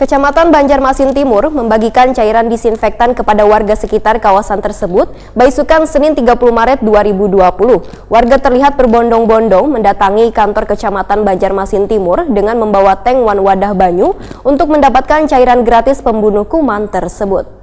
Kecamatan Banjarmasin Timur membagikan cairan disinfektan kepada warga sekitar kawasan tersebut beisukan Senin 30 Maret 2020. Warga terlihat berbondong-bondong mendatangi kantor Kecamatan Banjarmasin Timur dengan membawa tank wadah banyu untuk mendapatkan cairan gratis pembunuh kuman tersebut.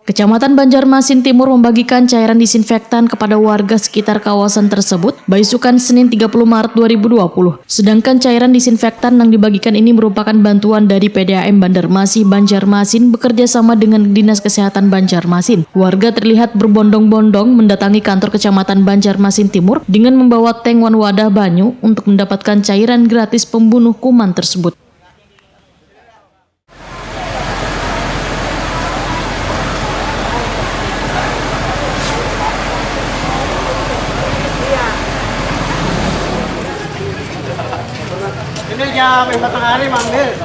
Kecamatan Banjarmasin Timur membagikan cairan disinfektan kepada warga sekitar kawasan tersebut beisukan Senin 30 Maret 2020. Sedangkan cairan disinfektan yang dibagikan ini merupakan bantuan dari PDAM Banjarmasin bekerja sama dengan Dinas Kesehatan Banjarmasin. Warga terlihat berbondong-bondong mendatangi kantor Kecamatan Banjarmasin Timur dengan membawa tank wadah banyu untuk mendapatkan cairan gratis pembunuh kuman tersebut. Ini jam 4 hari manggil.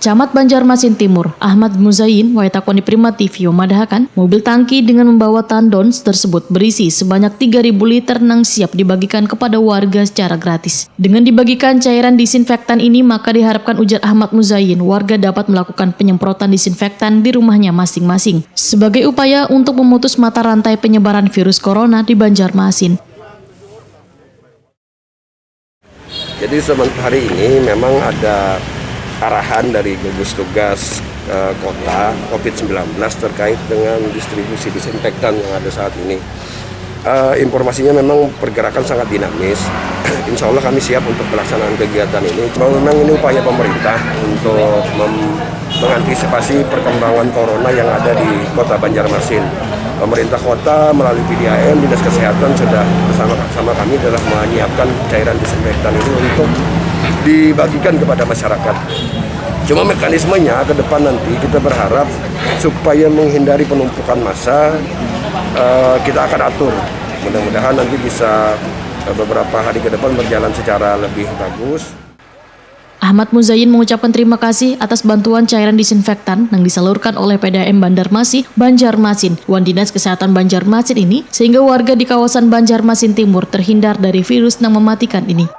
Camat Banjarmasin Timur, Ahmad Muzayin, Waitakoni Prima TV memadahakan mobil tangki dengan membawa tandon tersebut berisi sebanyak 3.000 liter nang siap dibagikan kepada warga secara gratis. Dengan dibagikan cairan disinfektan ini, maka diharapkan, ujar Ahmad Muzayin, warga dapat melakukan penyemprotan disinfektan di rumahnya masing-masing sebagai upaya untuk memutus mata rantai penyebaran virus corona di Banjarmasin. Jadi hari ini memang ada arahan dari gugus tugas kota COVID-19 terkait dengan distribusi disinfektan yang ada saat ini. Informasinya memang pergerakan sangat dinamis. Insya Allah kami siap untuk pelaksanaan kegiatan ini. Memang ini upaya pemerintah untuk mengantisipasi perkembangan corona yang ada di kota Banjarmasin. Pemerintah kota melalui PDAM, Dinas Kesehatan sudah bersama kami telah menyiapkan cairan disinfektan ini untuk dibagikan kepada masyarakat. Cuma mekanismenya ke depan nanti kita berharap supaya menghindari penumpukan massa, kita akan atur. Mudah-mudahan nanti bisa beberapa hari ke depan berjalan secara lebih bagus. Ahmad Muzayin mengucapkan terima kasih atas bantuan cairan disinfektan yang disalurkan oleh PDAM Banjarmasin, Wan Dinas Kesehatan Banjarmasin ini, sehingga warga di kawasan Banjarmasin Timur terhindar dari virus yang mematikan ini.